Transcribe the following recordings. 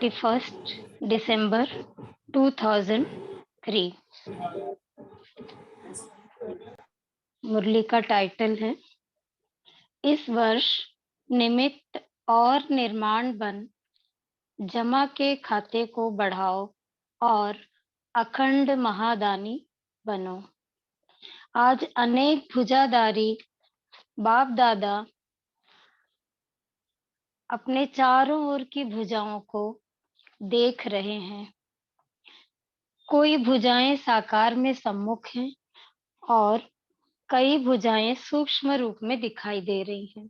31st December 2003। मुरली का title है इस वर्ष निमित्त और निर्माण बन, जमा के खाते को बढ़ाओ और अखंड महादानी बनो। आज अनेक भुजाधारी बाप दादा अपने चारों ओर की भुजाओं को देख रहे हैं। कोई भुजाएं साकार में सम्मुख हैं और कई भुजाएं सूक्ष्म रूप में दिखाई दे रही हैं।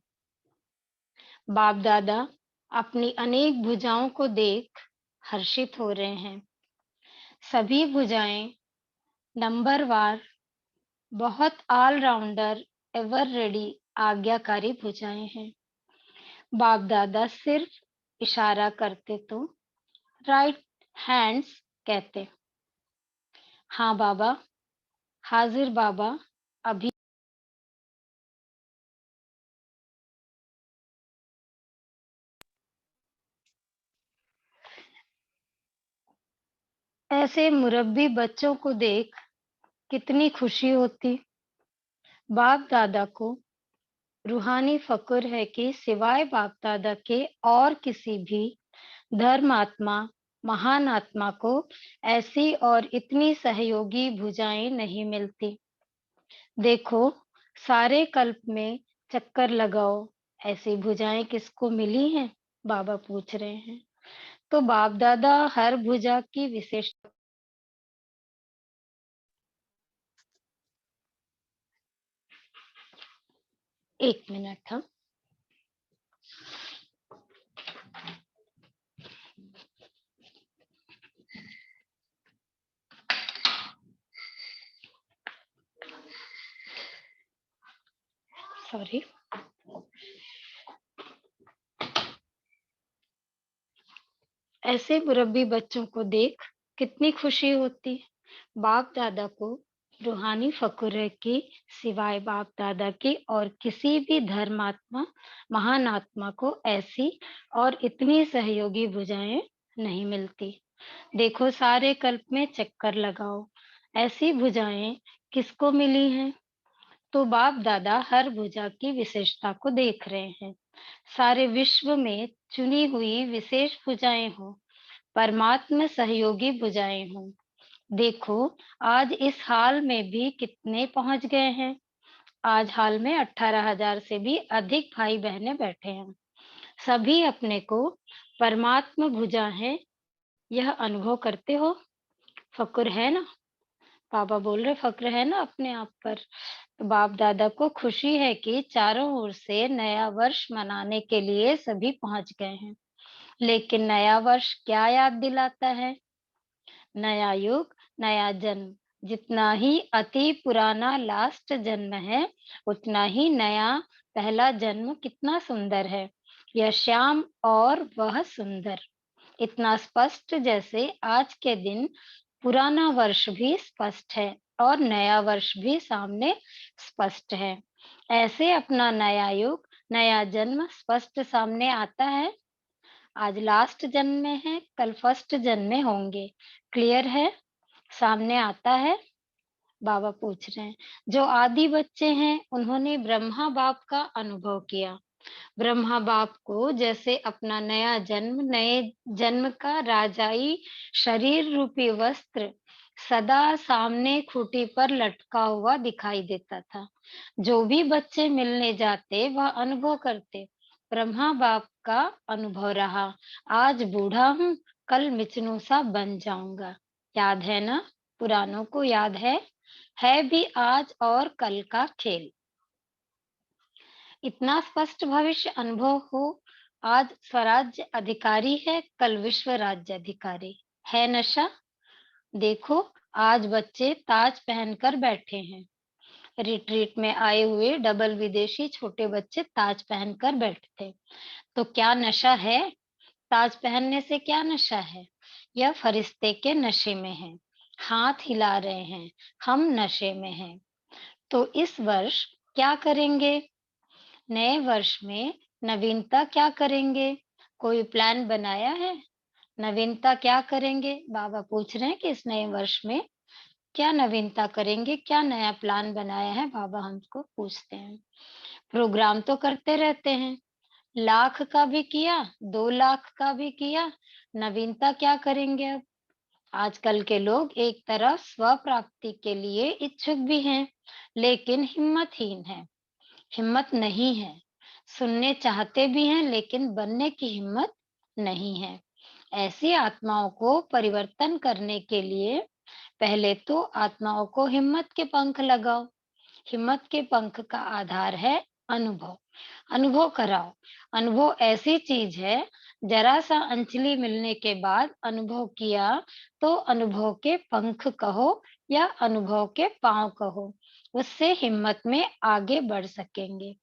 बाप दादा अपनी अनेक भुजाओं को देख हर्षित हो रहे हैं। सभी भुजाएं नंबरवार, बहुत ऑलराउंडर, एवर रेडी, आज्ञाकारी भुजाएं हैं। बाप दादा सिर्फ इशारा करते तो राइट हैंड्स कहते। हाँ बाबा, हाजिर बाबा, अभी ऐसे मुरब्बी बच्चों को देख कितनी खुशी होती। बाप दादा को रूहानी फक्र है कि सिवाय बाप दादा के और किसी भी धर्मात्मा, महान आत्मा को ऐसी और इतनी सहयोगी भुजाएं नहीं मिलती। देखो, सारे कल्प में चक्कर लगाओ, ऐसी भुजाएं किसको मिली हैं? बाबा पूछ रहे हैं। तो बाप दादा हर भुजा की विशेषता। एक मिनट। हाँ, सॉरी। ऐसे मुरब्बी बच्चों को देख कितनी खुशी होती। बाप दादा को रूहानी फक्र है कि सिवाय बाप दादा के और किसी भी धर्मात्मा, महान आत्मा को ऐसी और इतनी सहयोगी भुजाएं नहीं मिलती। देखो, सारे कल्प में चक्कर लगाओ, ऐसी भुजाएं किसको मिली हैं? तो बाप दादा हर भुजा की विशेषता को देख रहे हैं। सारे विश्व में चुनी हुई विशेष भुजाएं हो, परमात्मा सहयोगी भुजाएं हों। देखो, आज इस हाल में भी कितने पहुंच गए हैं। आज हाल में 18,000 से भी अधिक भाई बहनें बैठे हैं। सभी अपने को परमात्मा भुजा है, यह अनुभव करते हो। फक्र है ना? बाबा बोल रहे फक्र है ना अपने आप पर। तो बाप दादा को खुशी है कि चारों ओर से नया वर्ष मनाने के लिए सभी पहुंच गए हैं। लेकिन नया वर्ष क्या याद दिलाता है? नया युग, नया जन्म। जितना ही अति पुराना लास्ट जन्म है, उतना ही नया पहला जन्म कितना सुंदर है। यह श्याम और वह सुंदर, इतना स्पष्ट जैसे आज के दिन पुराना वर्ष भी स्पष्ट है और नया वर्ष भी सामने स्पष्ट है। ऐसे अपना नया युग, नया जन्म स्पष्ट सामने आता है। आज लास्ट जन्म में है, कल फर्स्ट जन्म में होंगे। क्लियर है? सामने आता है। बाबा पूछ रहे हैं, जो आदि बच्चे हैं उन्होंने ब्रह्मा बाप का अनुभव किया। ब्रह्मा बाप को जैसे अपना नया जन्म, नए जन्म का राजाई शरीर रूपी वस्त्र सदा सामने खूंटी पर लटका हुआ दिखाई देता था। जो भी बच्चे मिलने जाते वह अनुभव करते। ब्रह्मा बाप का अनुभव रहा, आज बूढ़ा हूँ, कल मिचनू सा बन जाऊंगा। याद है ना? पुरानों को याद है भी आज और कल का खेल। इतना स्पष्ट भविष्य अनुभव हो। आज स्वराज्य अधिकारी है, कल विश्व राज्य अधिकारी है। नशा देखो, आज बच्चे ताज पहनकर बैठे हैं। रिट्रीट में आए हुए डबल विदेशी छोटे बच्चे ताज पहनकर बैठे थे। तो क्या नशा है? ताज पहनने से क्या नशा है? यह फरिश्ते के नशे में है। हाथ हिला रहे हैं, हम नशे में हैं। तो इस वर्ष क्या करेंगे? नए वर्ष में नवीनता क्या करेंगे? कोई प्लान बनाया है? नवीनता क्या करेंगे? बाबा पूछ रहे हैं कि इस नए वर्ष में क्या नवीनता करेंगे? क्या नया प्लान बनाया है? बाबा हमको पूछते हैं। प्रोग्राम तो करते रहते हैं, लाख का भी किया, 2 लाख का भी किया, नवीनता क्या करेंगे अब? आजकल के लोग एक तरफ स्व प्राप्ति के लिए इच्छुक भी हैं, लेकिन हिम्मतहीन हैं, हिम्मत नहीं है। सुनने चाहते भी हैं, लेकिन बनने की हिम्मत नहीं है। ऐसी आत्माओं को परिवर्तन करने के लिए पहले तो आत्माओं को हिम्मत के पंख लगाओ। हिम्मत के पंख का आधार है अनुभव। अनुभव कराओ। अनुभव ऐसी चीज है, जरा सा अंजलि मिलने के बाद अनुभव किया तो अनुभव के पंख कहो या अनुभव के पांव कहो, उससे हिम्मत में आगे बढ़ सकेंगे।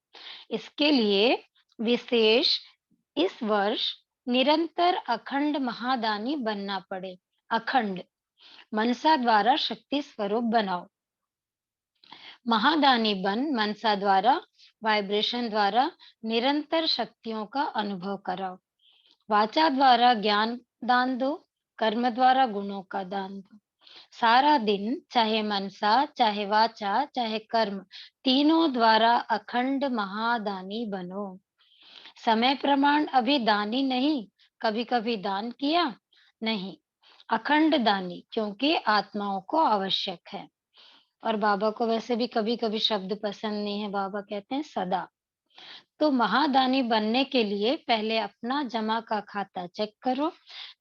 इसके लिए विशेष इस वर्ष निरंतर अखंड महादानी बनना पड़े। अखंड मनसा द्वारा शक्ति स्वरूप बनाओ। महादानी बन मनसा द्वारा, वाइब्रेशन द्वारा निरंतर शक्तियों का अनुभव कराओ। वाचा द्वारा ज्ञान दान दो, कर्म द्वारा गुणों का दान दो। सारा दिन चाहे मनसा, चाहे वाचा, चाहे कर्म, तीनों द्वारा अखंड महादानी बनो। समय प्रमाण अभी दानी नहीं, कभी कभी दान किया नहीं, अखंड दानी, क्योंकि आत्माओं को आवश्यक है। और बाबा को वैसे भी कभी कभी शब्द पसंद नहीं है, बाबा कहते हैं सदा। तो महादानी बनने के लिए पहले अपना जमा का खाता चेक करो।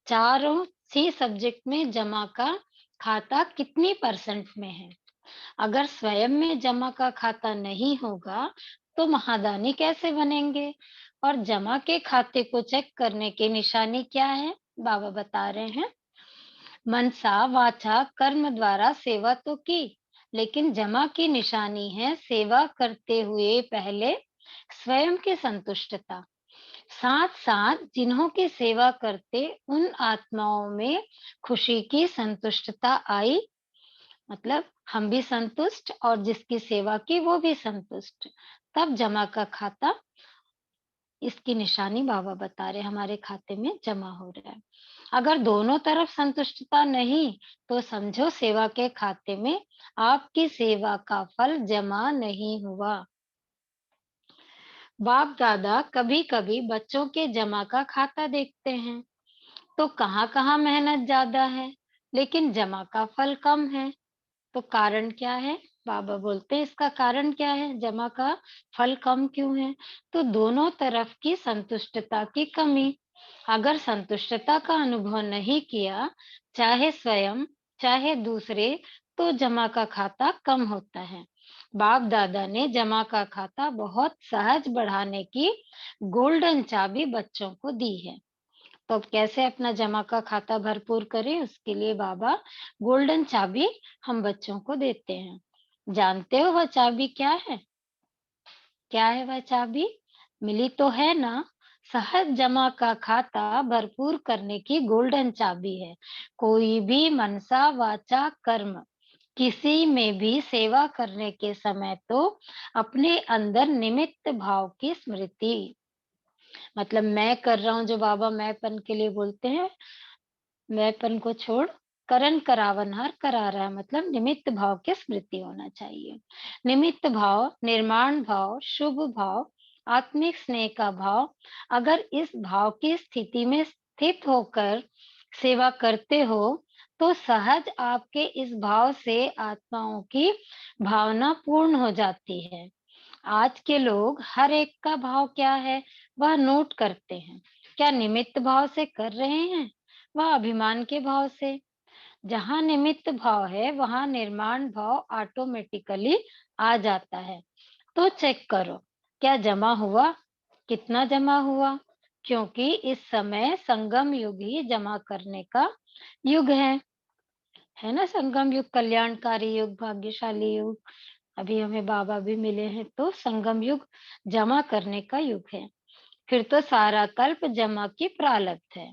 चारों सी सब्जेक्ट में जमा का खाता कितनी परसेंट में है। अगर स्वयं में जमा का खाता नहीं होगा तो महादानी कैसे बनेंगे? और जमा के खाते को चेक करने की निशानी क्या है? बाबा बता रहे हैं, मनसा वाचा कर्म द्वारा सेवा तो की, लेकिन जमा की निशानी है सेवा करते हुए पहले स्वयं की संतुष्टता। साथ साथ जिन्हों की सेवा करते उन आत्माओं में खुशी की संतुष्टता आई, मतलब हम भी संतुष्ट और जिसकी सेवा की वो भी संतुष्ट, तब जमा का खाता, इसकी निशानी बाबा बता रहे हमारे खाते में जमा हो रहा है। अगर दोनों तरफ संतुष्टता नहीं तो समझो सेवा के खाते में आपकी सेवा का फल जमा नहीं हुआ। बाप दादा कभी कभी बच्चों के जमा का खाता देखते हैं तो कहाँ कहाँ मेहनत ज्यादा है लेकिन जमा का फल कम है, तो कारण क्या है? बाबा बोलते हैं इसका कारण क्या है, जमा का फल कम क्यों है? तो दोनों तरफ की संतुष्टता की कमी। अगर संतुष्टता का अनुभव नहीं किया, चाहे स्वयं चाहे दूसरे, तो जमा का खाता कम होता है। बाप दादा ने जमा का खाता बहुत सहज बढ़ाने की गोल्डन चाबी बच्चों को दी है। तो अब कैसे अपना जमा का खाता भरपूर करें, उसके लिए बाबा गोल्डन चाबी हम बच्चों को देते हैं। जानते हो वह चाबी क्या है? क्या है वह चाबी? मिली तो है ना? सहज जमा का खाता भरपूर करने की गोल्डन चाबी है। कोई भी मनसा वाचा कर्म किसी में भी सेवा करने के समय तो अपने अंदर निमित्त भाव की स्मृति, मतलब मैं कर रहा हूँ, जो बाबा मैंपन के लिए बोलते हैं, मैंपन को छोड़ करण करावनहार करा रहा है, मतलब निमित्त भाव की स्मृति होना चाहिए। निमित्त भाव, निर्माण भाव, शुभ भाव, आत्मिक स्नेह का भाव, अगर इस भाव की स्थिति में स्थित होकर सेवा करते हो तो सहज आपके इस भाव से आत्माओं की भावना पूर्ण हो जाती है। आज के लोग हर एक का भाव क्या है वह नोट करते हैं। क्या निमित्त भाव से कर रहे हैं, वह अभिमान के भाव से? जहां निमित्त भाव है वहां निर्माण भाव ऑटोमेटिकली आ जाता है। तो चेक करो क्या जमा हुआ, कितना जमा हुआ, क्योंकि इस समय संगम युग ही जमा करने का युग है ना? संगम युग कल्याणकारी युग, भाग्यशाली युग। अभी हमें बाबा भी मिले हैं, तो संगम युग जमा करने का युग है। फिर तो सारा कल्प जमा की प्रारब्ध है।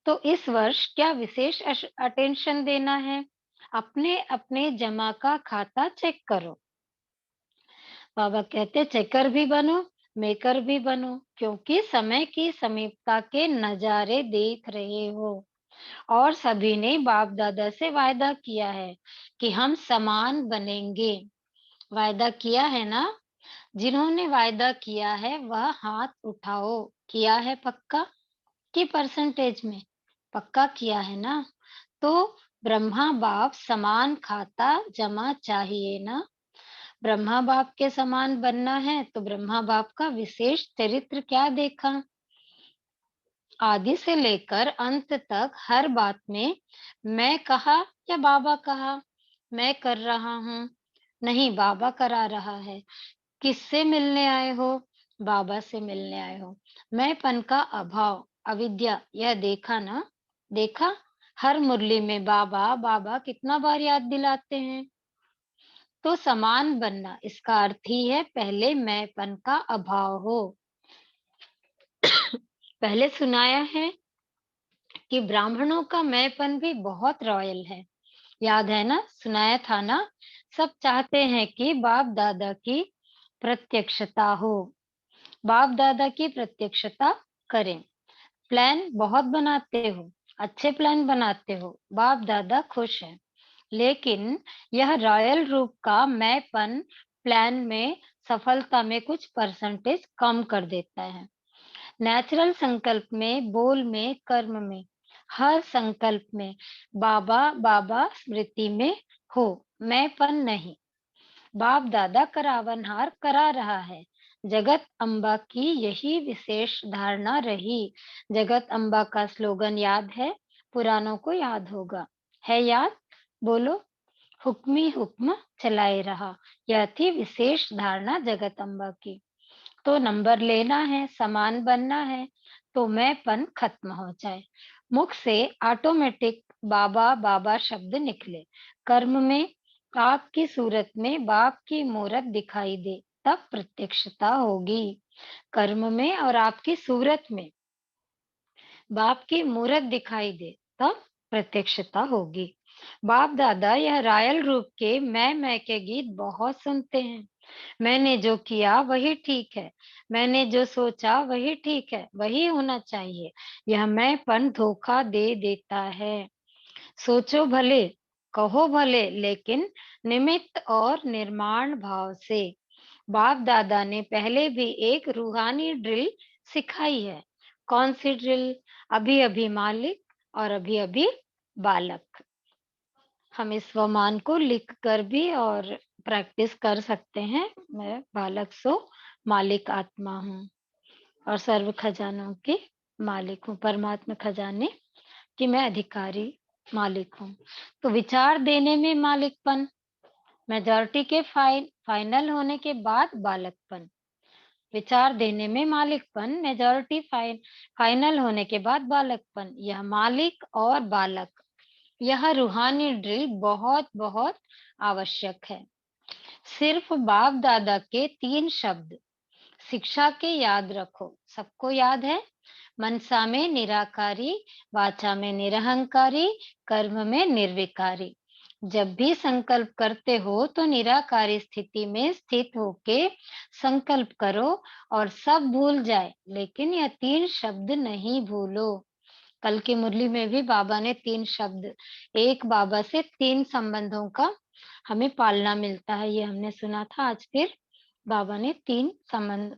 तो इस वर्ष क्या विशेष अटेंशन देना है? अपने अपने जमा का खाता चेक करो। बाबा कहते चेकर भी बनो मेकर भी बनो, क्योंकि समय की समीपता के नज़ारे देख रहे हो। और सभी ने बाप-दादा से वायदा किया है कि हम समान बनेंगे। वायदा किया है ना? जिन्होंने वायदा किया है वह हाथ उठाओ। किया है पक्का कि परसेंटेज में? पक्का किया है ना? तो ब्रह्मा बाप समान खाता जमा चाहिए ना? ब्रह्मा बाप के समान बनना है तो ब्रह्मा बाप का विशेष चरित्र क्या देखा? आदि से लेकर अंत तक हर बात में मैं कहा या बाबा कहा, मैं कर रहा हूँ, नहीं बाबा करा रहा है। किससे मिलने आए हो? बाबा से मिलने आए हो। मैंपन का अभाव, अविद्या, यह देखा ना? देखा? हर मुरली में बाबा बाबा कितना बार याद दिलाते हैं। तो समान बनना इसका अर्थ ही है पहले मैंपन का अभाव हो। पहले सुनाया है कि ब्राह्मणों का मैंपन भी बहुत रॉयल है। याद है ना? सुनाया था ना? सब चाहते हैं कि बाप दादा की प्रत्यक्षता हो, बाप दादा की प्रत्यक्षता करें। प्लान बहुत बनाते हो, अच्छे प्लान बनाते हो, बाप दादा खुश हैं। लेकिन यह रॉयल रूप का मैंपन प्लान में सफलता में कुछ परसेंटेज कम कर देता है। नेचुरल संकल्प में, बोल में, कर्म में, हर संकल्प में बाबा बाबा स्मृति में हो, मैंपन नहीं। बाप दादा करावनहार करा रहा है। जगत अम्बा की यही विशेष धारणा रही। जगत अम्बा का स्लोगन याद है? पुरानों को याद होगा। है याद? बोलो। हुक्मी हुक्म चलाए रहा। यह थी विशेष धारणा जगत अम्बा की। तो नंबर लेना है, समान बनना है, तो मैंपन खत्म हो जाए। मुख से ऑटोमेटिक बाबा बाबा शब्द निकले। कर्म में आपकी सूरत में बाप की मूरत दिखाई दे, तब प्रत्यक्षता होगी। कर्म में और आपकी सूरत में बाप की मूरत दिखाई दे, तब प्रत्यक्षता होगी। बाप दादा यह रायल रूप के मैं के गीत बहुत सुनते हैं। मैंने जो किया वही ठीक है, मैंने जो सोचा वही ठीक है, वही होना चाहिए। यह मैंपन धोखा दे देता है। सोचो भले, कहो भले, लेकिन निमित्त और निर्माण भाव से। बाप दादा ने पहले भी एक रूहानी ड्रिल सिखाई है। कौन सी ड्रिल? अभी अभी मालिक और अभी अभी बालक। हम इस स्वमान को लिख कर भी और प्रैक्टिस कर सकते हैं। मैं बालक सो मालिक आत्मा हूँ और सर्व खजानों की मालिक हूँ। परमात्मा खजाने की मैं अधिकारी मालिक हूँ। तो विचार देने में मालिकपन, मेजॉरिटी के फाइनल होने के बाद बालकपन। विचार देने में मालिकपन, मेजॉरिटी फाइनल होने के बाद बालकपन। यह मालिक और बालक, यह रूहानी ड्रिल बहुत बहुत आवश्यक है। सिर्फ बाप दादा के 3 शब्द शिक्षा के याद रखो। सबको याद है? मनसा में निराकारी, वाचा में निरहंकारी, कर्म में निर्विकारी। जब भी संकल्प करते हो तो निराकारी स्थिति में स्थित होके संकल्प करो और सब भूल जाए, लेकिन यह 3 शब्द नहीं भूलो। कल की मुरली में भी बाबा ने 3 शब्द, एक बाबा से 3 संबंधों का हमें पालना मिलता है, ये हमने सुना था। आज फिर बाबा ने 3 संबंध,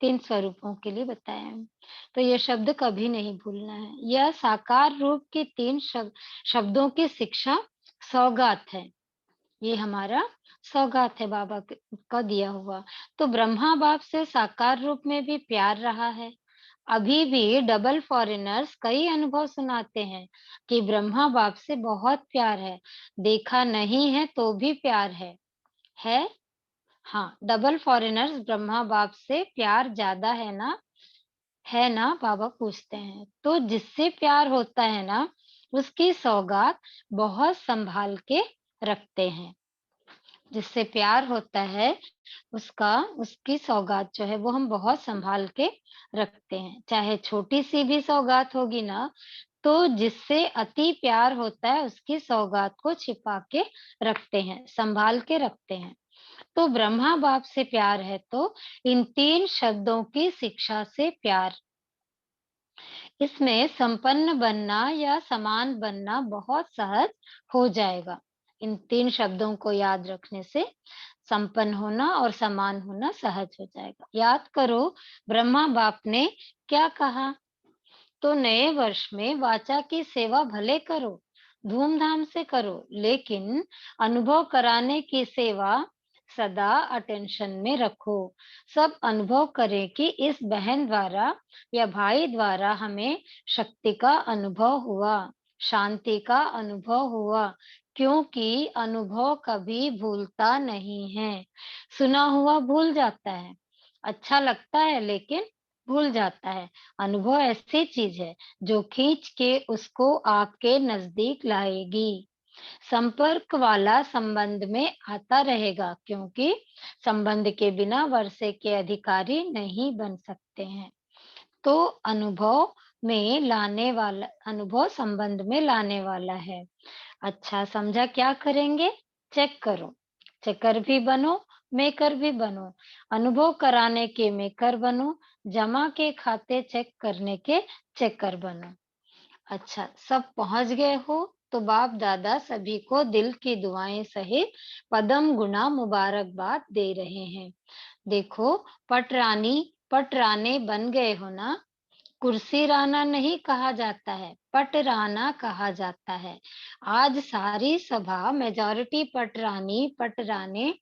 3 स्वरूपों के लिए बताया है। तो ये शब्द कभी नहीं भूलना है। यह साकार रूप के 3 शब्दों की शिक्षा सौगात है। ये हमारा सौगात है बाबा का दिया हुआ। तो ब्रह्मा बाप से साकार रूप में भी प्यार रहा है। अभी भी डबल फॉरेनर्स कई अनुभव सुनाते हैं कि ब्रह्मा बाप से बहुत प्यार है। देखा नहीं है तो भी प्यार है? हाँ, डबल फॉरेनर्स ब्रह्मा बाप से प्यार ज्यादा है ना? है ना? बाबा पूछते हैं। तो जिससे प्यार होता है ना, उसकी सौगात बहुत संभाल के रखते हैं। जिससे प्यार होता है उसकी सौगात जो है वो हम बहुत संभाल के रखते हैं। चाहे छोटी सी भी सौगात होगी ना, तो जिससे अति प्यार होता है उसकी सौगात को छिपा के रखते हैं, संभाल के रखते हैं। तो ब्रह्मा बाप से प्यार है तो इन 3 शब्दों की शिक्षा से प्यार। इसमें संपन्न बनना या समान बनना बहुत सहज हो जाएगा। इन 3 शब्दों को याद रखने से संपन्न होना और समान होना सहज हो जाएगा। याद करो ब्रह्मा बाप ने क्या कहा? तो नए वर्ष में वाचा की सेवा भले करो, धूमधाम से करो, लेकिन अनुभव कराने की सेवा सदा अटेंशन में रखो। सब अनुभव करें कि इस बहन द्वारा या भाई द्वारा हमें शक्ति का अनुभव हुआ, शांति का अनुभव हुआ, क्योंकि अनुभव कभी भूलता नहीं है। सुना हुआ भूल जाता है, अच्छा लगता है लेकिन भूल जाता है। अनुभव ऐसी चीज है जो खींच के उसको आपके नजदीक लाएगी। संपर्क वाला संबंध में आता रहेगा, क्योंकि संबंध के बिना वर्षे के अधिकारी नहीं बन सकते हैं। तो अनुभव संबंध में लाने वाला है। अच्छा समझा? क्या करेंगे? चेक करो। चेकर भी बनो, मेकर भी बनो। अनुभव कराने के मेकर बनो, जमा के खाते चेक करने के चेकर बनो। अच्छा, सब पहुंच गए हो? तो बाप दादा सभी को दिल की दुआएं सहित पदम गुना मुबारकबाद दे रहे हैं। देखो, पटरानी पटराने बन गए हो ना। कुर्सी राना नहीं कहा जाता है, पटराना कहा जाता है। आज सारी सभा मेजॉरिटी पटरानी पटराने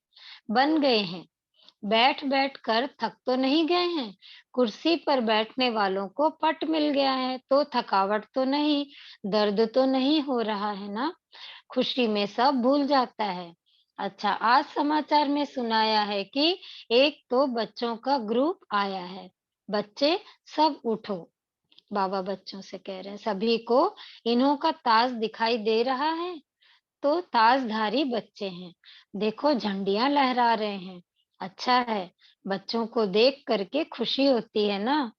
बन गए हैं। बैठ बैठ कर थक तो नहीं गए हैं। कुर्सी पर बैठने वालों को पट मिल गया है तो थकावट तो नहीं, दर्द तो नहीं हो रहा है ना। खुशी में सब भूल जाता है। अच्छा, आज समाचार में सुनाया है कि एक तो बच्चों का ग्रुप आया है। बच्चे सब उठो। बाबा बच्चों से कह रहे हैं सभी को, इन्हों का ताज दिखाई दे रहा है? तो ताजधारी बच्चे हैं। देखो झंडियां लहरा रहे हैं। अच्छा है, बच्चों को देख करके खुशी होती है ना।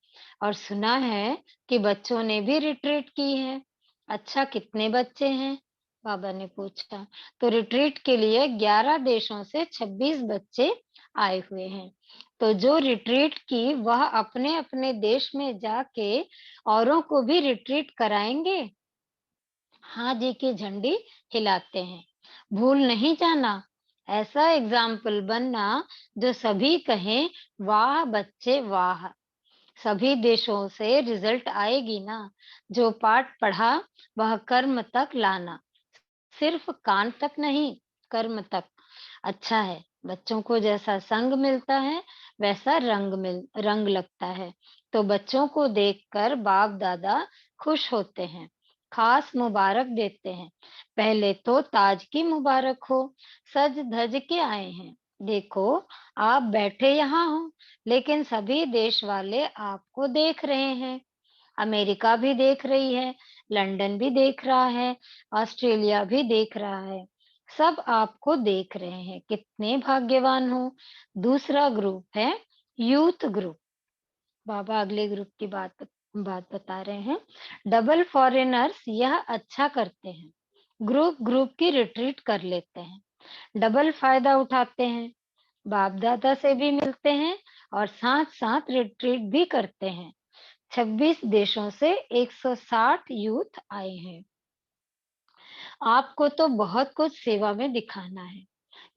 और सुना है कि बच्चों ने भी रिट्रीट की है। अच्छा, कितने बच्चे हैं? बाबा ने पूछा। तो रिट्रीट के लिए 11 देशों से 26 बच्चे आए हुए हैं। तो जो रिट्रीट की वह अपने अपने देश में जाके औरों को भी रिट्रीट कराएंगे। हाँ जी की झंडी हिलाते हैं। भूल नहीं जाना, ऐसा एग्जाम्पल बनना जो सभी कहें वाह बच्चे वाह। सभी देशों से रिजल्ट आएगी ना। जो पाठ पढ़ा वह कर्म तक लाना, सिर्फ कान तक नहीं, कर्म तक। अच्छा है, बच्चों को जैसा संग मिलता है वैसा रंग लगता है। तो बच्चों को देखकर बाप दादा खुश होते हैं, खास मुबारक देते हैं। पहले तो ताज की मुबारक हो, सज धज के आए हैं। देखो, आप बैठे यहाँ हो, लेकिन सभी देश वाले आपको देख रहे हैं। अमेरिका भी देख रही है, लंदन भी देख रहा है, ऑस्ट्रेलिया भी देख रहा है। सब आपको देख रहे हैं, कितने भाग्यवान हो। दूसरा ग्रुप है यूथ ग्रुप। बाबा अगले ग्रुप की बात बता रहे हैं। डबल फॉरेनर्स यह अच्छा करते हैं, ग्रुप ग्रुप की रिट्रीट कर लेते हैं, डबल फायदा उठाते हैं, बाप दादा से भी मिलते हैं और साथ साथ रिट्रीट भी करते हैं। 26 देशों से 160 यूथ आए हैं। आपको तो बहुत कुछ सेवा में दिखाना है।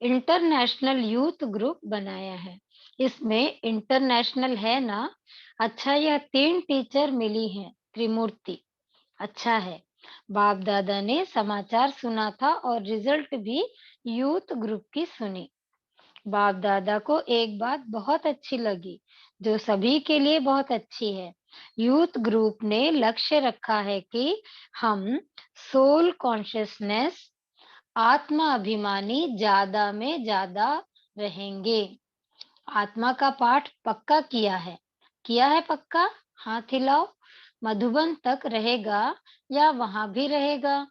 इंटरनेशनल यूथ ग्रुप बनाया है। इसमें इंटरनेशनल है ना। अच्छा, यह 3 टीचर मिली हैं, त्रिमूर्ति। अच्छा है, बाप दादा ने समाचार सुना था और रिजल्ट भी यूथ ग्रुप की सुनी। बाप दादा को एक बात बहुत अच्छी लगी, जो सभी के लिए बहुत अच्छी है। यूथ ग्रुप ने लक्ष्य रखा है कि हम सोल कॉन्शियसनेस, आत्मा अभिमानी ज्यादा में ज्यादा रहेंगे। आत्मा का पाठ पक्का किया है पक्का? हाथ हिलाओ। मधुबन तक रहेगा या वहां भी रहेगा?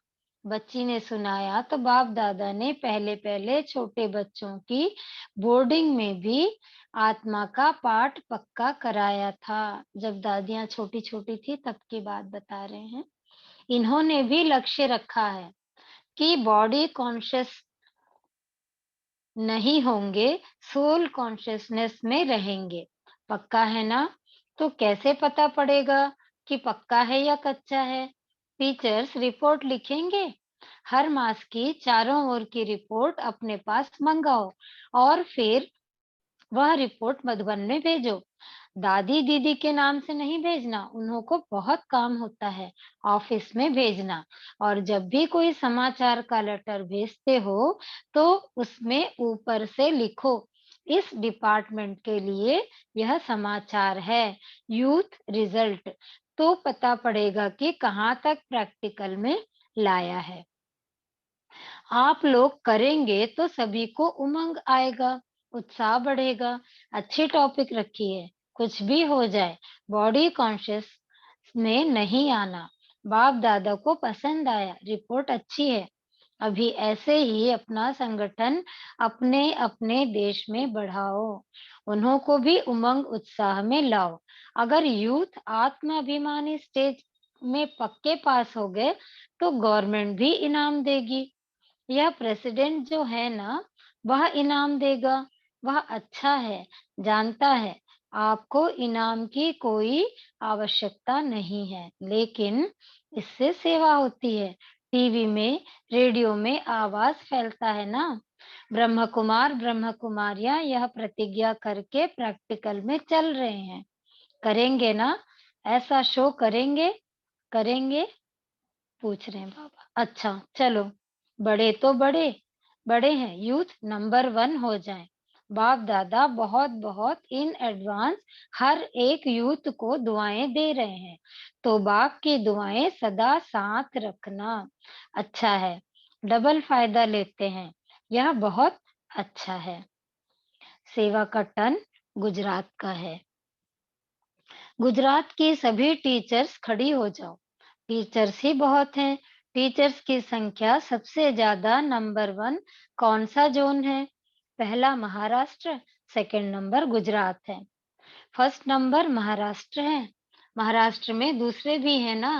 बच्ची ने सुनाया तो बाप दादा ने पहले पहले छोटे बच्चों की बोर्डिंग में भी आत्मा का पाठ पक्का कराया था। जब दादियां छोटी छोटी थी तब की बात बता रहे हैं। इन्होंने भी लक्ष्य रखा है कि बॉडी कॉन्शियस नहीं होंगे, सोल कॉन्शियसनेस में रहेंगे। पक्का है ना? तो कैसे पता पड़ेगा कि पक्का है या कच्चा है? टीचर्स रिपोर्ट लिखेंगे। हर मास की चारों ओर की रिपोर्ट अपने पास मंगाओ और फिर वह रिपोर्ट मधुबन में भेजो। दादी दीदी के नाम से नहीं भेजना, उन्हों को बहुत काम होता है। ऑफिस में भेजना। और जब भी कोई समाचार का लेटर भेजते हो तो उसमें ऊपर से लिखो, इस डिपार्टमेंट के लिए यह समाचार है, यूथ रिजल्ट। तो पता पड़ेगा कि कहाँ तक प्रैक्टिकल में लाया है। आप लोग करेंगे तो सभी को उमंग आएगा, उत्साह बढ़ेगा। अच्छी टॉपिक रखी है। कुछ भी हो जाए, बॉडी कॉन्शियस में नहीं आना। बाप दादा को पसंद आया, रिपोर्ट अच्छी है। अभी ऐसे ही अपना संगठन अपने अपने देश में बढ़ाओ। उन्हों को भी उमंग उत्साह में लाओ। अगर यूथ आत्माभिमानी स्टेज में पक्के पास हो गए तो गवर्नमेंट भी इनाम देगी। यह प्रेसिडेंट जो है ना, वह इनाम देगा। वह अच्छा है, जानता है। आपको इनाम की कोई आवश्यकता नहीं है, लेकिन इससे सेवा होती है। टीवी में, रेडियो में आवाज फैलता है ना। ब्रह्म कुमार ब्रह्म कुमारियां यह प्रतिज्ञा करके प्रैक्टिकल में चल रहे हैं। करेंगे ना? ऐसा शो करेंगे? करेंगे? पूछ रहे हैं बाबा। अच्छा चलो, बड़े तो बड़े बड़े हैं, यूथ नंबर 1 हो जाएं। बाप दादा बहुत बहुत इन एडवांस हर एक यूथ को दुआएं दे रहे हैं। तो बाप की दुआएं सदा साथ रखना। अच्छा है, डबल फायदा लेते हैं। यह बहुत अच्छा है। सेवा का टन गुजरात का है। गुजरात की सभी टीचर्स खड़ी हो जाओ। टीचर्स ही बहुत हैं। टीचर्स की संख्या सबसे ज्यादा नंबर 1 कौन सा जोन है? पहला महाराष्ट्र, सेकंड नंबर गुजरात है, फर्स्ट नंबर महाराष्ट्र है। महाराष्ट्र में दूसरे भी है ना,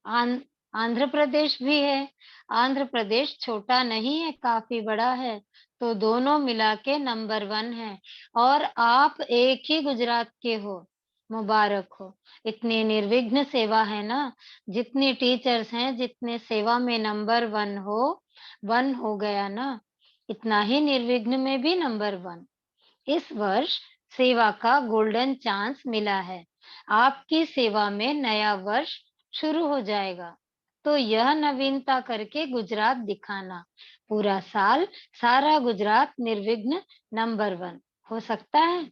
आं, आंध्र प्रदेश भी है। आंध्र प्रदेश छोटा नहीं है, काफी बड़ा है। तो दोनों मिला के नंबर 1 है। और आप एक ही गुजरात के हो, मुबारक हो। इतनी निर्विघ्न सेवा है ना। जितनी टीचर्स हैं, जितने सेवा में नंबर 1 हो, 1 हो गया ना, इतना ही निर्विघ्न में भी नंबर 1। इस वर्ष सेवा का गोल्डन चांस मिला है। आपकी सेवा में नया वर्ष शुरू हो जाएगा। तो यह नवीनता करके गुजरात दिखाना। पूरा साल सारा गुजरात निर्विघ्न नंबर 1 हो सकता है।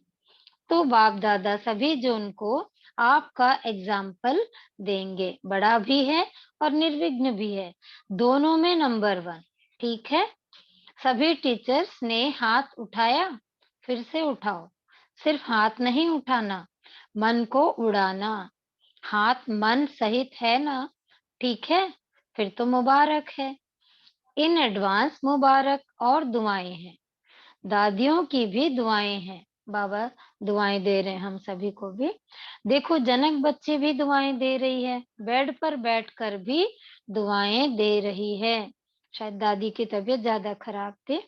तो बाप दादा सभी जोन को आपका एग्जाम्पल देंगे। बड़ा भी है और निर्विघ्न भी है, दोनों में नंबर 1। ठीक है? सभी टीचर्स ने हाथ उठाया। फिर से उठाओ। सिर्फ हाथ नहीं उठाना, मन को उड़ाना। हाथ मन सहित है ना? ठीक है, फिर तो मुबारक है। इन एडवांस मुबारक और दुआएं हैं। दादियों की भी दुआएं हैं। बाबा दुआएं दे रहे हैं हम सभी को भी। देखो, जनक बच्चे भी दुआएं दे रही है, बेड पर बैठकर भी दुआएं दे रही है। शायद दादी की तबीयत ज्यादा खराब थी।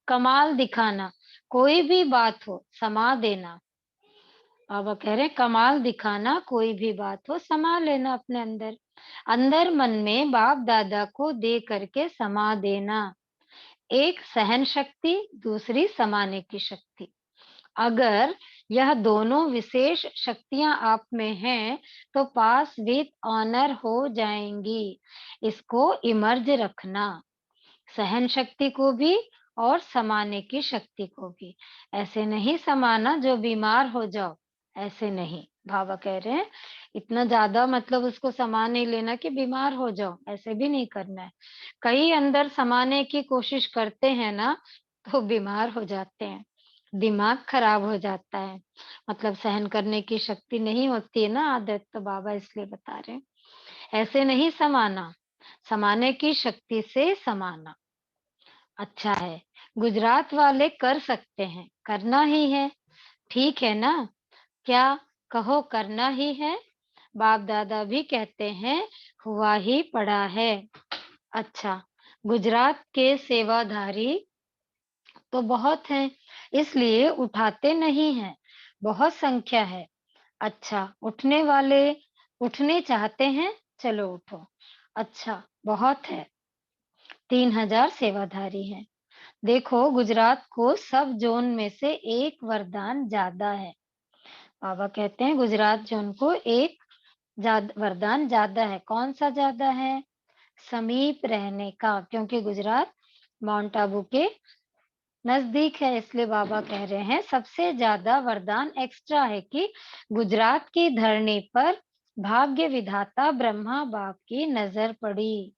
कमाल दिखाना, कोई भी बात हो समा देना। बाबा कह रहे हैं, कमाल दिखाना, कोई भी बात हो समा लेना अपने अंदर। अंदर मन में बाप दादा को दे करके समा देना। एक सहन शक्ति, दूसरी समाने की शक्ति। अगर यह दोनों विशेष शक्तियां आप में हैं तो पास विद ऑनर हो जाएंगी। इसको इमर्ज रखना, सहन शक्ति को भी और समाने की शक्ति को भी। ऐसे नहीं समाना जो बीमार हो जाओ, ऐसे नहीं। बाबा कह रहे हैं इतना ज्यादा मतलब उसको समा नहीं लेना कि बीमार हो जाओ, ऐसे भी नहीं करना है। कई अंदर समाने की कोशिश करते हैं ना, तो बीमार हो जाते हैं, दिमाग खराब हो जाता है। मतलब सहन करने की शक्ति नहीं होती है ना, आदत। तो बाबा इसलिए बता रहे हैं ऐसे नहीं समाना, समाने की शक्ति से समाना। अच्छा है, गुजरात वाले कर सकते हैं, करना ही है। ठीक है ना? क्या कहो, करना ही है। बाप दादा भी कहते हैं हुआ ही पड़ा है। अच्छा, गुजरात के सेवाधारी तो बहुत हैं, इसलिए उठाते नहीं हैं। बहुत संख्या है। अच्छा, उठने चाहते हैं? चलो उठो। अच्छा, बहुत है। 3000 सेवाधारी हैं। देखो, गुजरात को सब जोन में से एक वरदान ज्यादा है। बाबा कहते हैं गुजरात जोन को एक वरदान ज्यादा है। कौन सा ज्यादा है? समीप रहने का, क्योंकि गुजरात माउंट आबू के नजदीक है, इसलिए बाबा कह रहे हैं सबसे ज्यादा वरदान एक्स्ट्रा है कि गुजरात की धरनी पर भाग्य विधाता ब्रह्मा बाप की नजर पड़ी।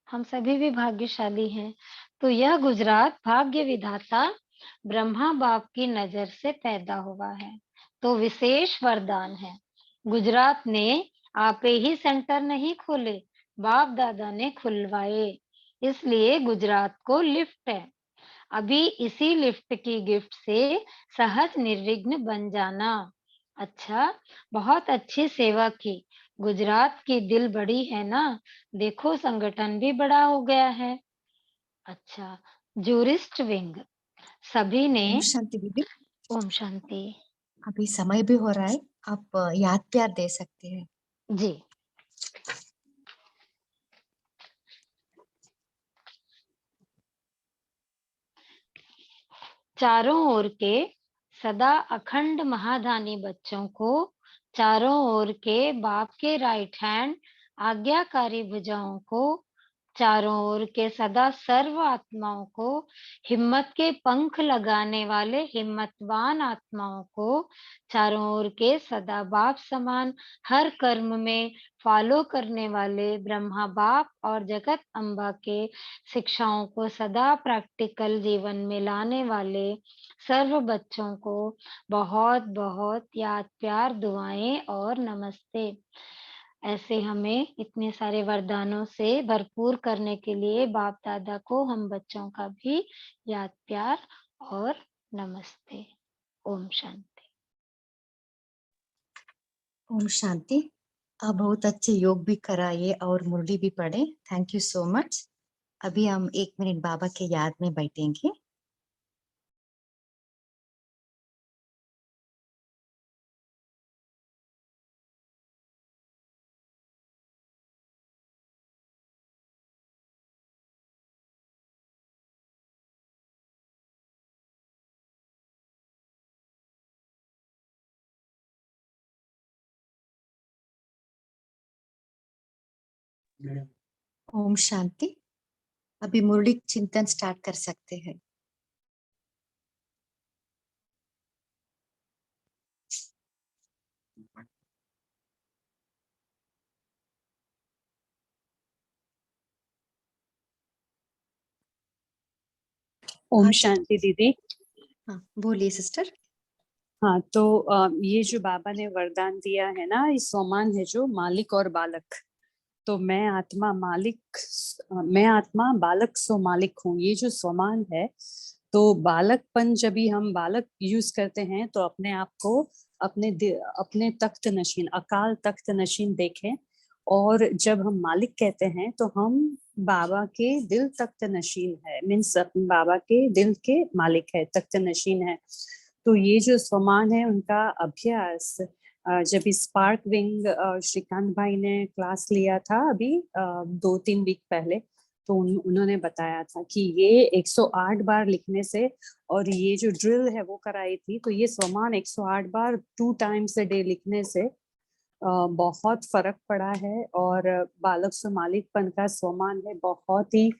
हम सभी भी भाग्यशाली हैं। तो यह गुजरात भाग्य विधाता ब्रह्मा बाप की नजर से पैदा हुआ है, तो विशेष वरदान है। गुजरात ने आपे ही सेंटर नहीं खोले, बाप दादा ने खुलवाए, इसलिए गुजरात को लिफ्ट है। अभी इसी लिफ्ट की गिफ्ट से सहज निर्विघ्न बन जाना। अच्छा, बहुत अच्छी सेवा की। गुजरात की दिल बड़ी है ना, देखो संगठन भी बड़ा हो गया है। अच्छा, जूरिस्ट विंग सभी ने। ओम शांति दीदी। ओम शांति। अभी समय भी हो रहा है, आप याद प्यार दे सकते हैं। जी। चारों ओर के सदा अखंड महादानी बच्चों को, चारों ओर के बाप के राइट हैंड आज्ञाकारी भुजाओं को, चारों ओर के सदा सर्व आत्माओं को, हिम्मत के पंख लगाने वाले हिम्मतवान आत्माओं को, चारों ओर के सदा बाप समान हर कर्म में फॉलो करने वाले ब्रह्मा बाप और जगत अम्बा के शिक्षाओं को सदा प्रैक्टिकल जीवन में लाने वाले सर्व बच्चों को बहुत बहुत याद प्यार दुआएं और नमस्ते। ऐसे हमें इतने सारे वरदानों से भरपूर करने के लिए बाप दादा को हम बच्चों का भी याद प्यार और नमस्ते। ओम शांति। ओम शांति। आप बहुत अच्छे योग भी कराइए और मुरली भी पढ़े। Thank you so much. अभी हम 1 मिनट बाबा के याद में बैठेंगे। ओम शांति। अभी मुरली चिंतन स्टार्ट कर सकते हैं। ओम शांति दीदी। हाँ, बोलिए सिस्टर। हाँ, तो ये जो बाबा ने वरदान दिया है ना, ये सोमान है जो मालिक और बालक। तो मैं आत्मा बालक सो मालिक हूँ, ये जो सोमान है। तो बालकपन जब भी हम बालक यूज करते हैं तो अपने आप को अपने तख्त नशीन अकाल तख्त नशीन देखें, और जब हम मालिक कहते हैं तो हम बाबा के दिल तख्त नशीन है, मीन्स बाबा के दिल के मालिक है, तख्त नशीन है। तो ये जो सोमान है उनका अभ्यास जब स्पार्क विंग श्रीकांत भाई ने क्लास लिया था अभी 2-3 वीक पहले, तो उन्होंने बताया था कि ये 108 बार लिखने से, और ये जो ड्रिल है वो कराई थी, तो ये सोमान 108 बार 2 टाइम्स अ डे लिखने से बहुत फर्क पड़ा है। और बालक मालिकपन का सोमान है, बहुत ही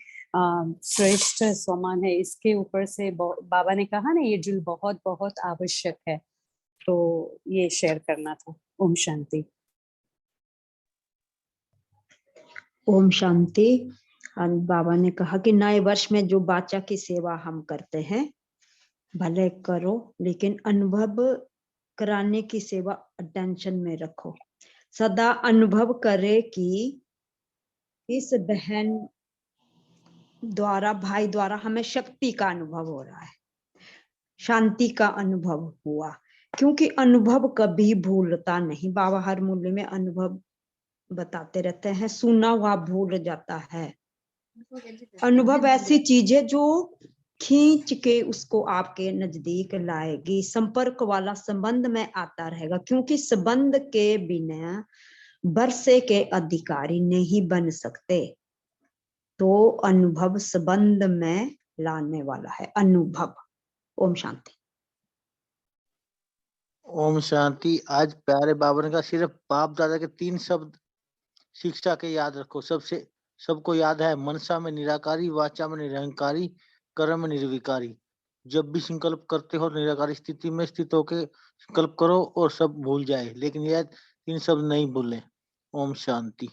श्रेष्ठ सोमान है। इसके ऊपर से बाबा ने कहा ना, ये ड्रिल बहुत बहुत आवश्यक है, तो ये शेयर करना था। ओम शांति। ओम शांति। बाबा ने कहा कि नए वर्ष में जो बाचा की सेवा हम करते हैं भले करो, लेकिन अनुभव कराने की सेवा अटेंशन में रखो। सदा अनुभव करे कि इस बहन द्वारा, भाई द्वारा हमें शक्ति का अनुभव हो रहा है, शांति का अनुभव हुआ, क्योंकि अनुभव कभी भूलता नहीं। बाबा हर मूल्य में अनुभव बताते रहते हैं, सुना हुआ भूल जाता है। अनुभव ऐसी चीज है जो खींच के उसको आपके नजदीक लाएगी, संपर्क वाला संबंध में आता रहेगा, क्योंकि संबंध के बिना वर्षे के अधिकारी नहीं बन सकते। तो अनुभव संबंध में लाने वाला है, अनुभव। ओम शांति। ओम शांति। आज प्यारे बाबा ने कहा सिर्फ बाप दादा के 3 शब्द शिक्षा के याद रखो। सबको याद है, मनसा में निराकारी, वाचा में निरहंकारी, कर्म में निर्विकारी। जब भी संकल्प करते हो निराकारी स्थिति में स्थित होकर संकल्प करो और सब भूल जाए, लेकिन यह 3 शब्द नहीं भूलें। ओम शांति।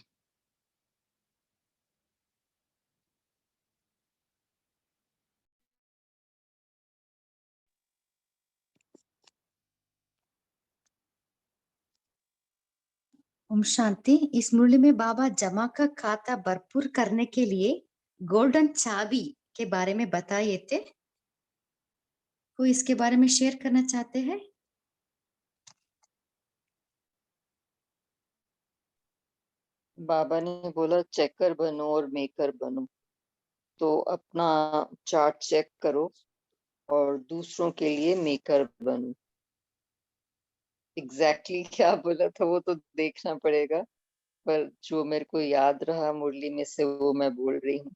ओम शांति। इस मुरली में बाबा जमा का खाता भरपूर करने के लिए गोल्डन चाबी के बारे में बताए थे। कोई इसके बारे में शेयर करना चाहते हैं? बाबा ने बोला चेकर बनो और मेकर बनो। तो अपना चार्ट चेक करो और दूसरों के लिए मेकर बनो। एग्जैक्टली क्या बोला था वो तो देखना पड़ेगा, पर जो मेरे को याद रहा मुरली में से वो मैं बोल रही हूँ।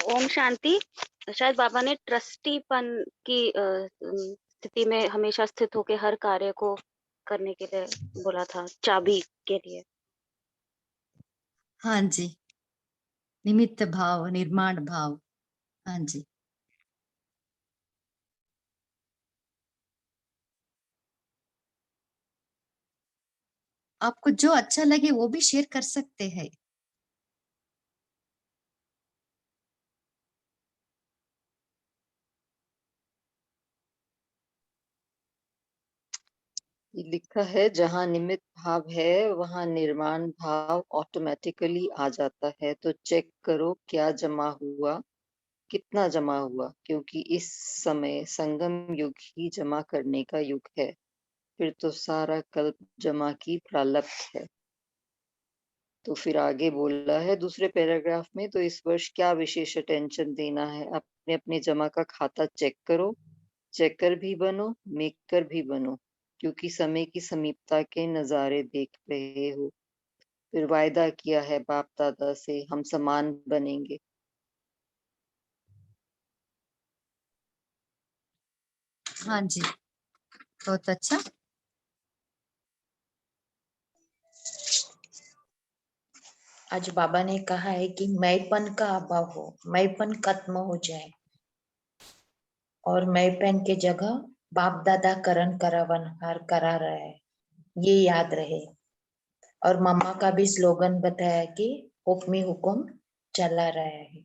ओम शांति। शायद बाबा ने ट्रस्टीपन की स्थिति में हमेशा स्थित होकर हर कार्य को करने के लिए बोला था, चाबी के लिए। हाँ जी, निमित्त भाव, निर्माण भाव। हाँ जी। आपको जो अच्छा लगे वो भी शेयर कर सकते हैं। लिखा है जहाँ निमित्त भाव है वहाँ निर्माण भाव ऑटोमेटिकली आ जाता है। तो चेक करो क्या जमा हुआ, कितना जमा हुआ, क्योंकि इस समय संगम युग ही जमा करने का युग है। फिर तो सारा कल्प जमा की प्रारब्ध है। तो फिर आगे बोला है दूसरे पैराग्राफ में, तो इस वर्ष क्या विशेष अटेंशन देना है। अपने अपने जमा का खाता चेक करो, चेकर भी बनो, मेकर भी बनो, क्योंकि समय की समीपता के नजारे देख रहे हो। फिर वायदा किया है बाप दादा से हम समान बनेंगे। हाँ जी, बहुत अच्छा। आज बाबा ने कहा है कि मैंपन का अभाव हो, मैंपन खत्म हो जाए और मैंपन के जगह बाप दादा करण करावन हर करा रहा है, ये याद रहे। और मम्मा का भी स्लोगन बताया कि हुक्मी हुकुम चला रहा है।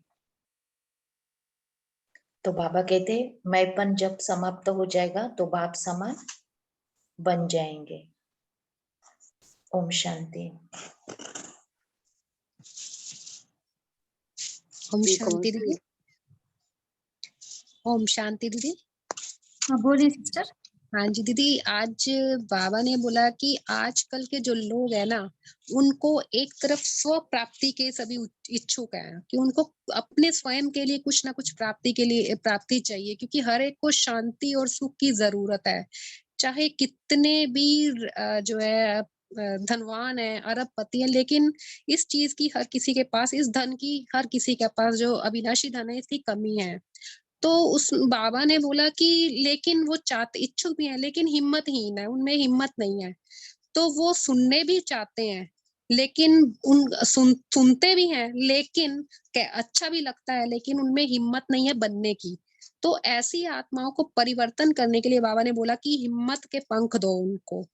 तो बाबा कहते मैंपन जब समाप्त हो जाएगा तो बाप समान बन जाएंगे। ओम शांति। ओम शांति दीदी। ओम शांति दीदी। हाँ बोलिए सिस्टर। हाँ जी दीदी, आज बाबा ने बोला कि आजकल के जो लोग है ना, उनको एक तरफ स्व प्राप्ति के सभी इच्छुक हैं कि उनको अपने स्वयं के लिए कुछ ना कुछ प्राप्ति चाहिए, क्योंकि हर एक को शांति और सुख की जरूरत है। चाहे कितने भी जो है धनवान है, अरबपति है, लेकिन इस चीज की हर किसी के पास, इस धन की हर किसी के पास जो अविनाशी धन है, इसकी कमी है। तो उस बाबा ने बोला कि लेकिन वो चाहते, इच्छुक भी हैं, लेकिन हिम्मतहीन है, उनमें हिम्मत नहीं है। तो वो सुनने भी चाहते हैं, लेकिन सुनते भी हैं, लेकिन अच्छा भी लगता है, लेकिन उनमें हिम्मत नहीं है बनने की। तो ऐसी आत्माओं को परिवर्तन करने के लिए बाबा ने बोला कि हिम्मत के पंख दो उनको।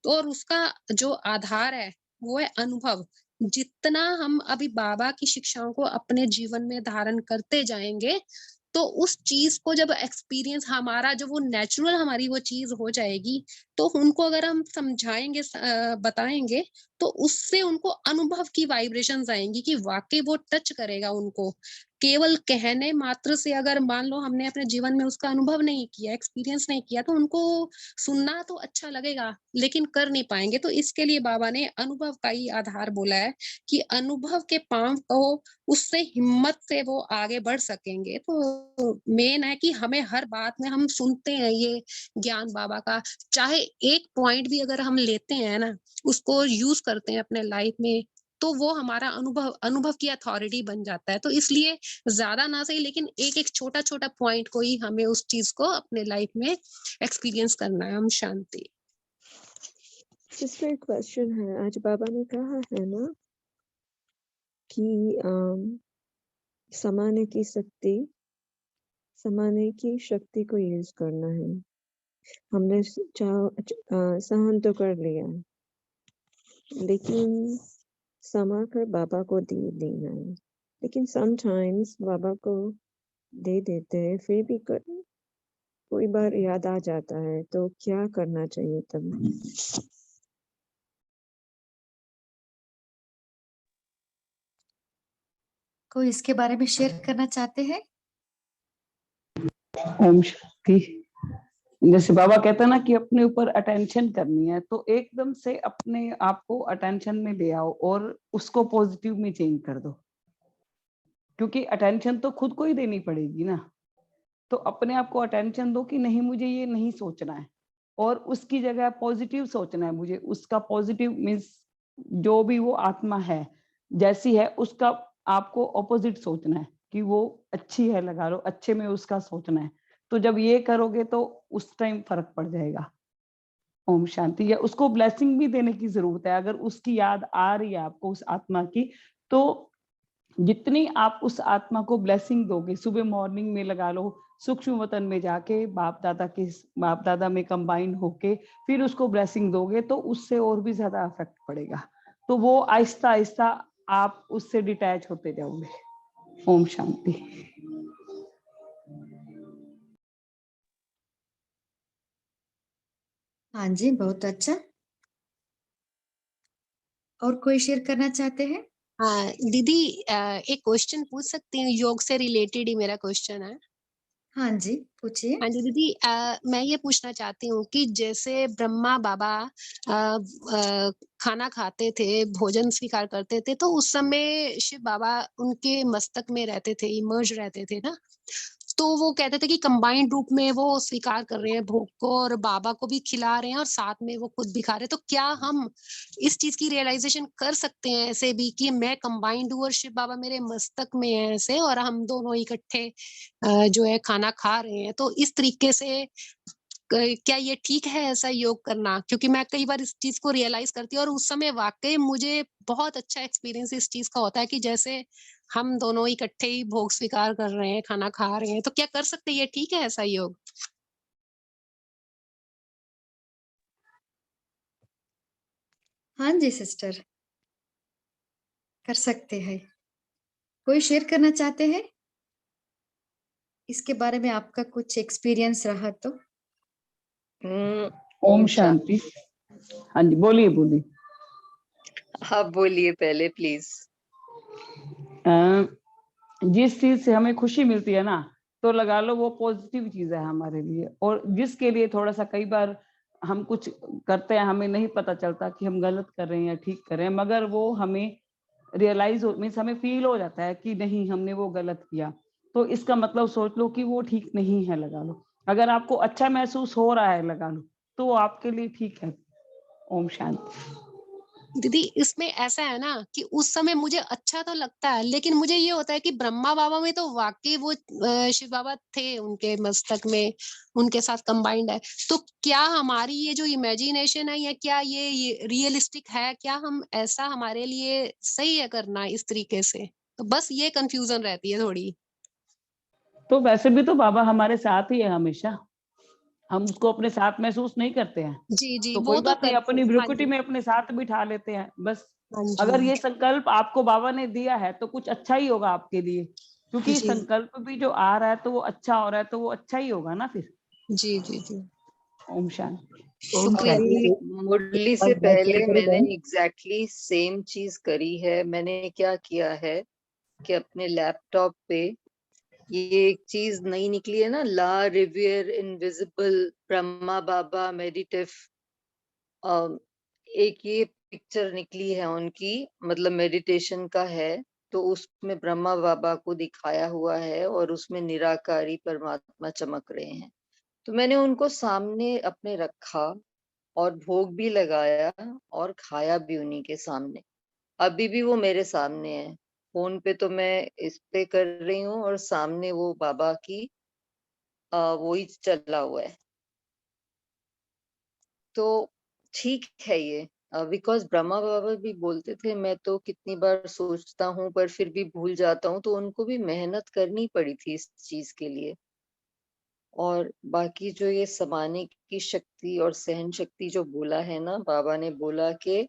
तो और उसका जो आधार है वो है अनुभव। जितना हम अभी बाबा की शिक्षाओं को अपने जीवन में धारण करते जाएंगे, तो उस चीज को जब एक्सपीरियंस हमारा जो वो नेचुरल हमारी वो चीज हो जाएगी, तो उनको अगर हम समझाएंगे, बताएंगे, तो उससे उनको अनुभव की वाइब्रेशंस आएंगी कि वाकई वो टच करेगा उनको केवल कहने मात्र से अगर मान लो हमने अपने जीवन में उसका अनुभव नहीं किया, एक्सपीरियंस नहीं किया, तो उनको सुनना तो अच्छा लगेगा लेकिन कर नहीं पाएंगे। तो इसके लिए बाबा ने अनुभव का ही आधार बोला है कि अनुभव के पांव को उससे हिम्मत से वो आगे बढ़ सकेंगे। तो मेन है कि हमें हर बात में हम सुनते हैं ये ज्ञान बाबा का, चाहे एक पॉइंट भी अगर हम लेते हैं ना, उसको यूज करते हैं अपने लाइफ में, तो वो हमारा अनुभव की अथॉरिटी बन जाता है। तो इसलिए ज्यादा ना सही लेकिन एक एक छोटा छोटा पॉइंट को ही हमें उस चीज को अपने लाइफ में एक्सपीरियंस करना है। हम शांति। सिस्टर एक क्वेश्चन है, आज बाबा ने कहा है ना कि समाने की शक्ति को यूज करना है। हमने सहन तो कर लिया, लेकिन समा कर बाबा को दे देना है। लेकिन समटाइम्स बाबा को दे देते हैं, फिर भी कोई बार याद आ जाता है, तो क्या करना चाहिए तब? कोई इसके बारे में शेयर करना चाहते हैं? ओम शांति। जैसे बाबा कहता है ना कि अपने ऊपर अटेंशन करनी है, तो एकदम से अपने आप को अटेंशन में ले आओ और उसको पॉजिटिव में चेंज कर दो, क्योंकि अटेंशन तो खुद को ही देनी पड़ेगी ना। तो अपने आप को अटेंशन दो कि नहीं, मुझे ये नहीं सोचना है, और उसकी जगह पॉजिटिव सोचना है। मुझे उसका पॉजिटिव मीन्स जो भी वो आत्मा है जैसी है उसका आपको ऑपोजिट सोचना है कि वो अच्छी है, लगा लो अच्छे में उसका सोचना है। तो जब ये करोगे तो उस टाइम फर्क पड़ जाएगा। ओम शांति। या उसको ब्लेसिंग भी देने की जरूरत है। अगर उसकी याद आ रही है आपको उस आत्मा की, तो जितनी आप उस आत्मा को ब्लेसिंग दोगे, सुबह मॉर्निंग में लगा लो, सूक्ष्म वतन में जाके बाप दादा में कंबाइन होके फिर उसको ब्लेसिंग दोगे, तो उससे और भी ज्यादा इफेक्ट पड़ेगा। तो वो आहिस्ता आहिस्ता आप उससे डिटैच होते जाओगे। ओम शांति। हाँ जी, बहुत अच्छा। और कोई शेयर करना चाहते हैं? हाँ दीदी, एक क्वेश्चन पूछ सकती हूँ? योग से रिलेटेड ही मेरा क्वेश्चन है। हाँ जी, पूछिए। हाँ जी दीदी, मैं ये पूछना चाहती हूँ कि जैसे ब्रह्मा बाबा खाना खाते थे, भोजन स्वीकार करते थे, तो उस समय शिव बाबा उनके मस्तक में रहते थे, इमर्ज रहते थे ना। तो वो कहते थे कि कंबाइंड रूप में वो स्वीकार कर रहे हैं भोग को और बाबा को भी खिला रहे हैं और साथ में वो खुद भी खा रहे हैं। तो क्या हम इस चीज की रियलाइजेशन कर सकते हैं ऐसे भी कि मैं कंबाइंड हूँ और शिव बाबा मेरे मस्तक में है ऐसे, और हम दोनों इकट्ठे जो है खाना खा रहे हैं? तो इस तरीके से क्या ये ठीक है ऐसा योग करना? क्योंकि मैं कई बार इस चीज को रियलाइज करती हूँ और उस समय वाकई मुझे बहुत अच्छा एक्सपीरियंस इस चीज का होता है कि जैसे हम दोनों इकट्ठे ही भोग स्वीकार कर रहे हैं, खाना खा रहे हैं। तो क्या कर सकते हैं, ये ठीक है ऐसा योग? हाँ जी सिस्टर, कर सकते हैं। कोई शेयर करना चाहते हैं इसके बारे में? आपका कुछ एक्सपीरियंस रहा तो? ओम शांति। हाँ जी, बोलिए बोलिए। हाँ बोलिए पहले प्लीज। जिस चीज से हमें खुशी मिलती है ना, तो लगा लो वो पॉजिटिव चीज है हमारे लिए। और जिसके लिए थोड़ा सा कई बार हम कुछ करते हैं, हमें नहीं पता चलता कि हम गलत कर रहे हैं या ठीक कर रहे हैं, मगर वो हमें रियलाइज मीन्स हमें फील हो जाता है कि नहीं हमने वो गलत किया, तो इसका मतलब सोच लो कि वो ठीक नहीं है। लगा लो अगर आपको अच्छा महसूस हो रहा है, लगा लो तो वो आपके लिए ठीक है। ओम शांति। दीदी इसमें ऐसा है ना कि उस समय मुझे अच्छा तो लगता है, लेकिन मुझे ये होता है कि ब्रह्मा बाबा में तो वाकई वो शिव बाबा थे उनके मस्तक में, उनके साथ कंबाइंड है। तो क्या हमारी ये जो इमेजिनेशन है या क्या ये रियलिस्टिक है? क्या हम ऐसा हमारे लिए सही है करना इस तरीके से? तो बस ये कंफ्यूजन रहती है थोड़ी। तो वैसे भी तो बाबा हमारे साथ ही है हमेशा, हम उसको अपने साथ महसूस नहीं करते हैं। जी जी, तो वो कोई तो बात नहीं, करते अपनी हैं। हाँ भ्रुकुटी जी, में अपने साथ बिठा लेते हैं बस। हाँ अगर जी, ये संकल्प आपको बाबा ने दिया है तो कुछ अच्छा ही होगा आपके लिए, क्योंकि जी संकल्प भी जो आ रहा है तो वो अच्छा हो रहा है, तो वो अच्छा ही होगा ना फिर। जी जी जी। ओम शांति। शुक्रिया दीदी। मुरली से पहले मैंने एग्जैक्टली सेम चीज करी है। मैंने क्या किया है, के अपने लैपटॉप पे ये एक चीज नई निकली है ना, ला रिवियर इनविजिबल ब्रह्मा बाबा मेडिटेटिव, एक ये पिक्चर निकली है उनकी, मतलब मेडिटेशन का है। तो उसमें ब्रह्मा बाबा को दिखाया हुआ है और उसमें निराकारी परमात्मा चमक रहे हैं। तो मैंने उनको सामने अपने रखा और भोग भी लगाया और खाया भी उन्हीं के सामने। अभी भी वो मेरे सामने है। फोन पे तो मैं इस पे कर रही हूँ और सामने वो बाबा की वो ही चला हुआ है। तो ठीक है ये, बिकॉज ब्रह्मा बाबा भी बोलते थे, मैं तो कितनी बार सोचता हूँ पर फिर भी भूल जाता हूँ, तो उनको भी मेहनत करनी पड़ी थी इस चीज के लिए। और बाकी जो ये समाने की शक्ति और सहन शक्ति जो बोला है ना, बाबा ने बोला कि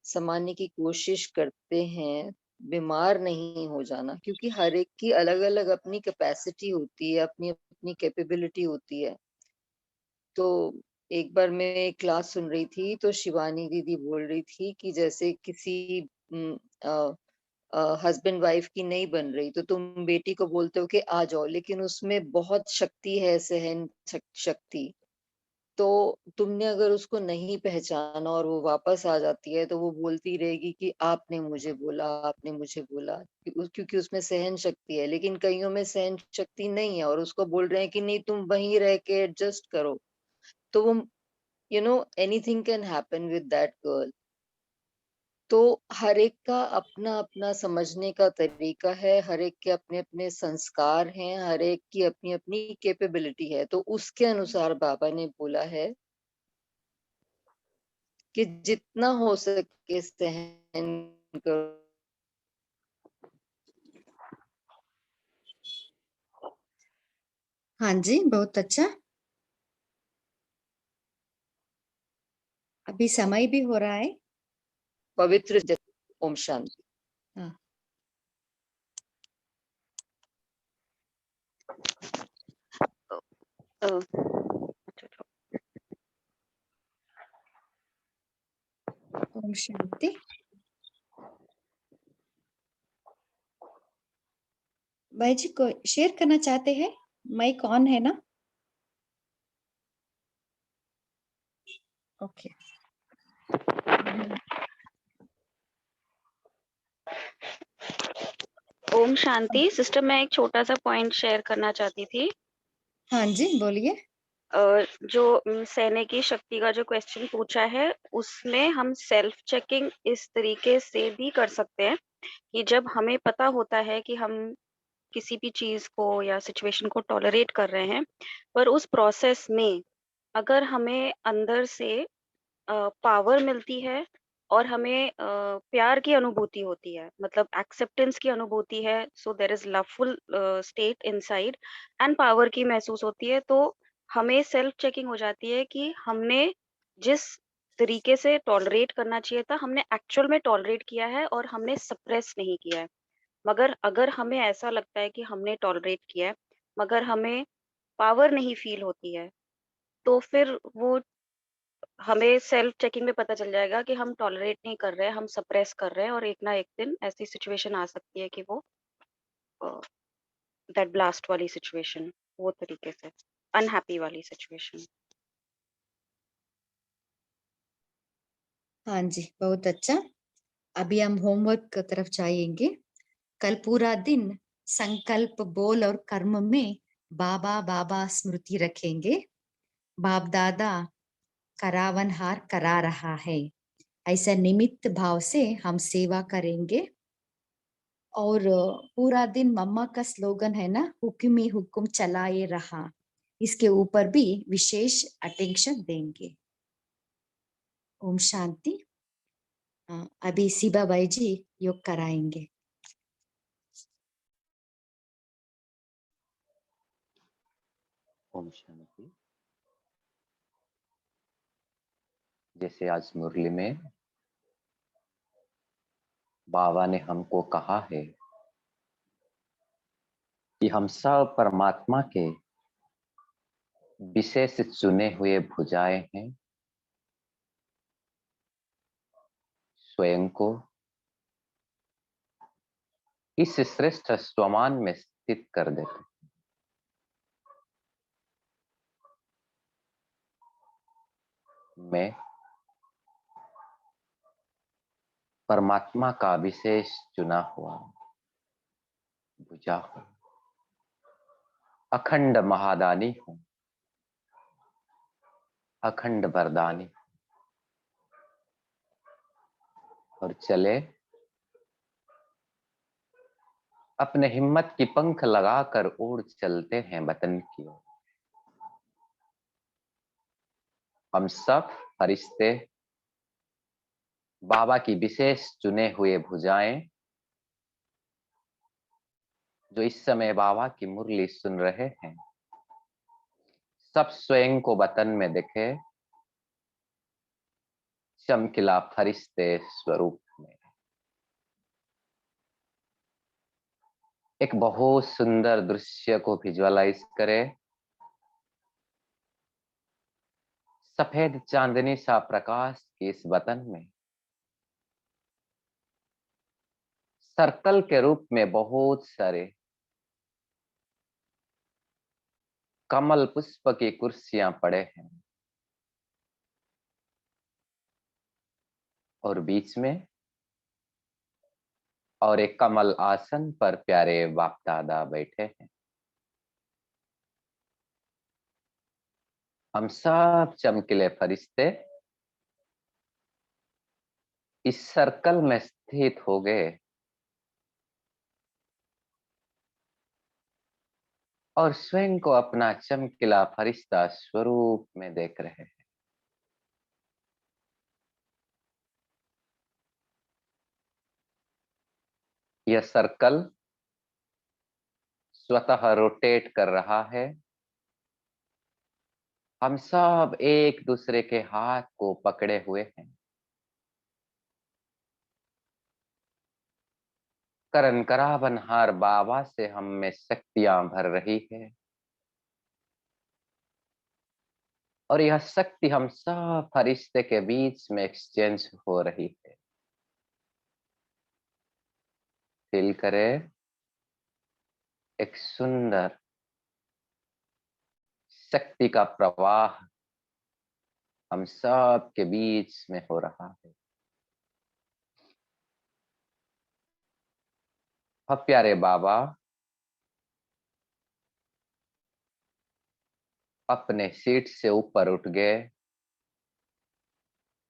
समाने की कोशिश करते हैं, बीमार नहीं हो जाना, क्योंकि हर एक की अलग अलग अपनी कैपेसिटी होती है, अपनी अपनी कैपेबिलिटी होती है। तो एक बार मैं क्लास सुन रही थी तो शिवानी दीदी बोल रही थी कि जैसे किसी हस्बैंड वाइफ की नहीं बन रही तो तुम बेटी को बोलते हो कि आ जाओ, लेकिन उसमें बहुत शक्ति है, सहन शक्ति। तो तुमने अगर उसको नहीं पहचाना और वो वापस आ जाती है तो वो बोलती रहेगी कि आपने मुझे बोला, आपने मुझे बोला, क्योंकि उसमें सहन शक्ति है। लेकिन कईयों में सहन शक्ति नहीं है और उसको बोल रहे हैं कि नहीं तुम वहीं रह के एडजस्ट करो। तो वो anything can happen with that girl. तो हर एक का अपना अपना समझने का तरीका है, हर एक के अपने अपने संस्कार हैं, हर एक की अपनी अपनी कैपेबिलिटी है। तो उसके अनुसार बाबा ने बोला है कि जितना हो सके सहन करो। हाँ जी, बहुत अच्छा। अभी समय भी हो रहा है। पवित्र ओम शांति। हाँ। ओम शांति। भाई जी को शेयर करना चाहते हैं? माइक ऑन है ना? ओके। ओम शांति। सिस्टर, मैं एक छोटा सा पॉइंट शेयर करना चाहती थी। हाँ जी, बोलिए। जो सहने की शक्ति का जो क्वेश्चन पूछा है, उसमें हम सेल्फ चेकिंग इस तरीके से भी कर सकते हैं कि जब हमें पता होता है कि हम किसी भी चीज को या सिचुएशन को टॉलरेट कर रहे हैं, पर उस प्रोसेस में अगर हमें अंदर से पावर मिलती है और हमें प्यार की अनुभूति होती है, मतलब एक्सेप्टेंस की अनुभूति है, so there is loveful state inside and power की महसूस होती है, तो हमें सेल्फ चेकिंग हो जाती है कि हमने जिस तरीके से टॉलरेट करना चाहिए था, हमने एक्चुअल में टॉलरेट किया है और हमने सप्रेस नहीं किया है। मगर अगर हमें ऐसा लगता है कि हमने टॉलरेट किया है मगर हमें पावर नहीं फील होती है, तो फिर वो हमें सेल्फ चेकिंग में पता चल जाएगा कि हम टॉलरेट नहीं कर रहे हैं, हम सप्रेस कर रहे हैं, और एक ना एक दिन ऐसी सिचुएशन आ सकती है कि वो दैट ब्लास्ट वाली सिचुएशन, वो तरीके से अनहैप्पी वाली सिचुएशन। हाँ जी, बहुत अच्छा। अभी हम होमवर्क की तरफ जाएंगे। कल पूरा दिन संकल्प, बोल और कर्म में बाबा बाबा स्मृति रखेंगे। बाप दादा करावनहार करा रहा है, ऐसा निमित्त भाव से हम सेवा करेंगे। और पूरा दिन मम्मा का स्लोगन है ना, हुक्म ही हुक्म चलाए रहा, इसके ऊपर भी विशेष अटेंशन देंगे। ओम शांति। अभी शिबा बाई जी योग कराएंगे। ओम शांति। जैसे आज मुरली में बाबा ने हमको कहा है कि हम सब परमात्मा के विशेष चुने हुए भुजाएं हैं। स्वयं को इस श्रेष्ठ स्वमान में स्थित कर देते हैं। मैं परमात्मा का विशेष चुना हुआ भुजा हूं, अखंड महादानी हूं, अखंड वरदानी, और चले अपने हिम्मत की पंख लगाकर उड़ चलते हैं वतन की ओर। हम सब फरिश्ते बाबा की विशेष चुने हुए भुजाएं, जो इस समय बाबा की मुरली सुन रहे हैं, सब स्वयं को वतन में देखे चमकीला फरिश्ते स्वरूप में। एक बहुत सुंदर दृश्य को विजुअलाइज करें। सफेद चांदनी सा प्रकाश की इस वतन में सर्कल के रूप में बहुत सारे कमल पुष्प की कुर्सियां पड़े हैं, और बीच में और एक कमल आसन पर प्यारे बाप दादा बैठे हैं। हम सब चमकीले फरिश्ते इस सर्कल में स्थित हो गए और स्वयं को अपना चमकीला फरिश्ता स्वरूप में देख रहे हैं। यह सर्कल स्वतः रोटेट कर रहा है। हम सब एक दूसरे के हाथ को पकड़े हुए हैं। करन करावनहार बाबा से हम में शक्तियां भर रही है, और यह शक्ति हम सब फरिश्ते के बीच में एक्सचेंज हो रही है। फील करें, एक सुंदर शक्ति का प्रवाह हम सब के बीच में हो रहा है। अब प्यारे बाबा अपने सीट से ऊपर उठ गए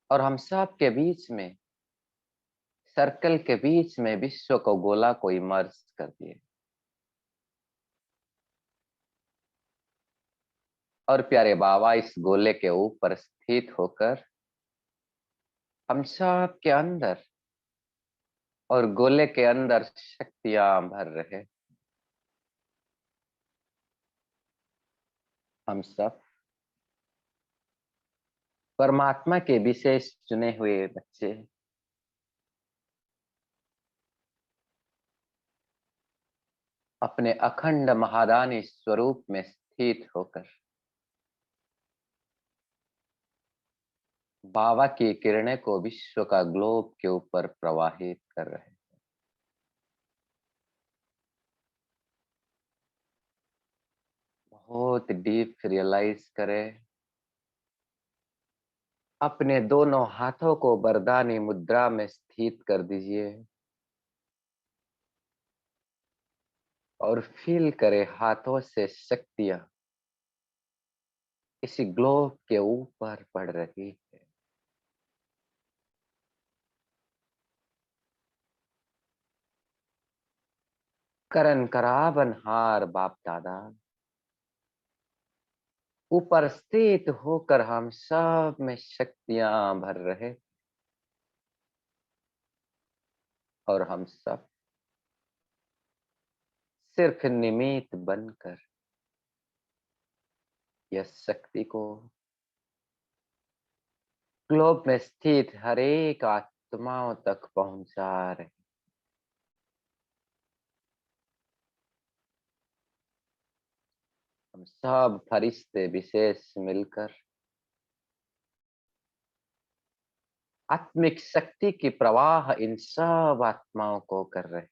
और हम सब के बीच में, सर्कल के बीच में विश्व को गोला को इमर्ज कर दिए। और प्यारे बाबा इस गोले के ऊपर स्थित होकर हम सब के अंदर और गोले के अंदर शक्तियां भर रहे। हम सब परमात्मा के विशेष चुने हुए बच्चे, अपने अखंड महादानी स्वरूप में स्थित होकर बाबा की किरणें को विश्व का ग्लोब के ऊपर प्रवाहित कर रहे हैं। बहुत डीप रियलाइज करें। अपने दोनों हाथों को वरदानी मुद्रा में स्थित कर दीजिए और फील करें हाथों से शक्तियां इसी ग्लोब के ऊपर पड़ रही है। करन करावनहार बाप दादा ऊपर स्थित होकर हम सब में शक्तियां भर रहे, और हम सब सिर्फ निमित्त बनकर यह शक्ति को ग्लोब में स्थित हर एक आत्माओं तक पहुंचा रहे। हम सब फरिश्ते विशेष मिलकर आत्मिक शक्ति की प्रवाह इन सब आत्माओं को कर रहे हैं।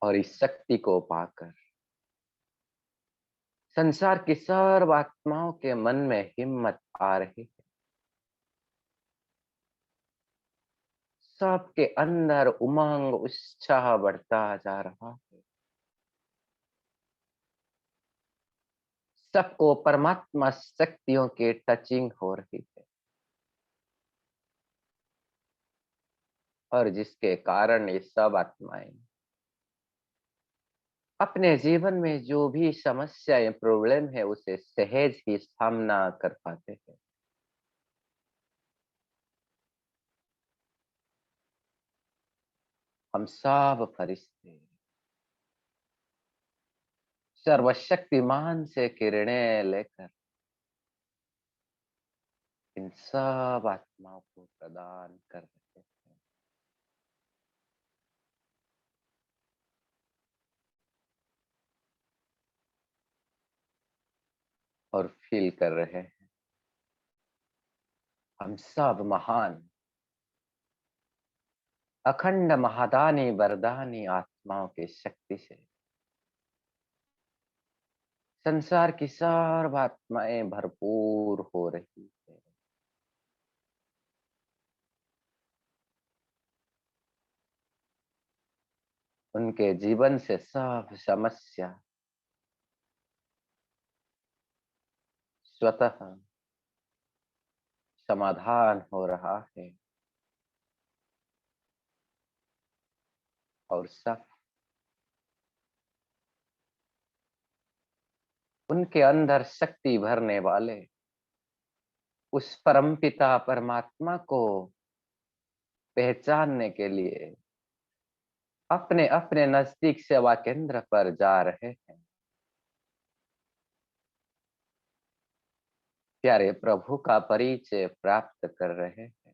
और इस शक्ति को पाकर संसार की सर्व आत्माओं के मन में हिम्मत आ रही है। सबके अंदर उमंग उत्साह बढ़ता जा रहा है। सबको परमात्मा शक्तियों की टचिंग हो रही है, और जिसके कारण ये सब आत्माएं अपने जीवन में जो भी समस्या या प्रॉब्लम है उसे सहज ही सामना कर पाते हैं। हम सब फरिश्ते सर्वशक्तिमान से किरणें लेकर इन सब आत्माओं को प्रदान कर रहे हैं। और फील कर रहे हैं हम सब महान अखंड महादानी वरदानी आत्माओं की शक्ति से संसार की सर्व आत्माएं भरपूर हो रही है। उनके जीवन से सब समस्या स्वतः समाधान हो रहा है, और सब उनके अंदर शक्ति भरने वाले उस परमपिता परमात्मा को पहचानने के लिए अपने अपने नजदीक सेवा केंद्र पर जा रहे हैं। प्यारे प्रभु का परिचय प्राप्त कर रहे हैं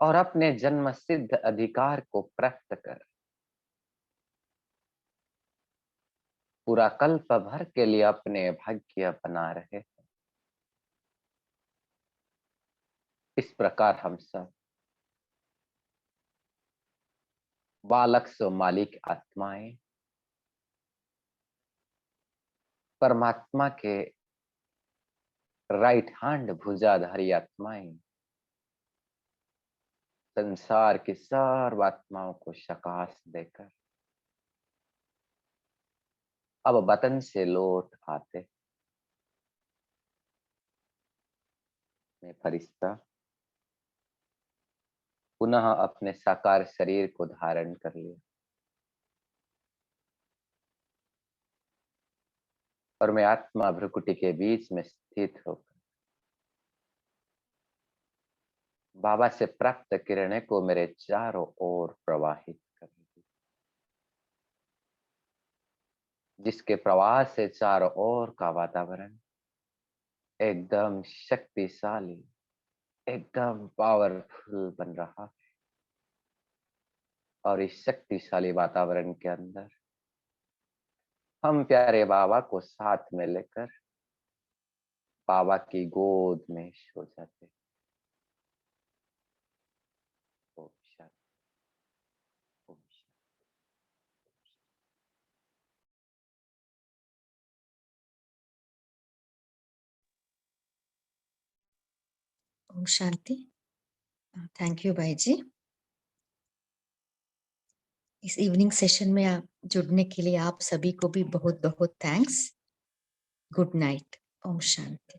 और अपने जन्म सिद्ध अधिकार को प्राप्त कर पूरा कल्प भर के लिए अपने भाग्य बना रहे हैं। इस प्रकार हम सब बालक सो मालिक आत्माएं परमात्मा के राइट हैंड भुजाधारी आत्माएं संसार की सर्व आत्माओं को शकाश देकर अब वतन से लौट आते। मैं फरिश्ता पुनः अपने साकार शरीर को धारण कर लिया और मैं आत्मा भ्रुकुटी के बीच में स्थित होकर बाबा से प्राप्त किरणें को मेरे चारों ओर प्रवाहित कर रही, जिसके प्रवाह से चारों ओर का वातावरण एकदम शक्तिशाली एकदम पावरफुल बन रहा है। और इस शक्तिशाली वातावरण के अंदर हम प्यारे बाबा को साथ में लेकर बाबा की गोद में सो जाते। ओम शांति, ओम शांति। ओम शांति। थैंक यू भाई जी। इस इवनिंग सेशन में आप जुड़ने के लिए आप सभी को भी बहुत बहुत थैंक्स। Good night. ओम शांति।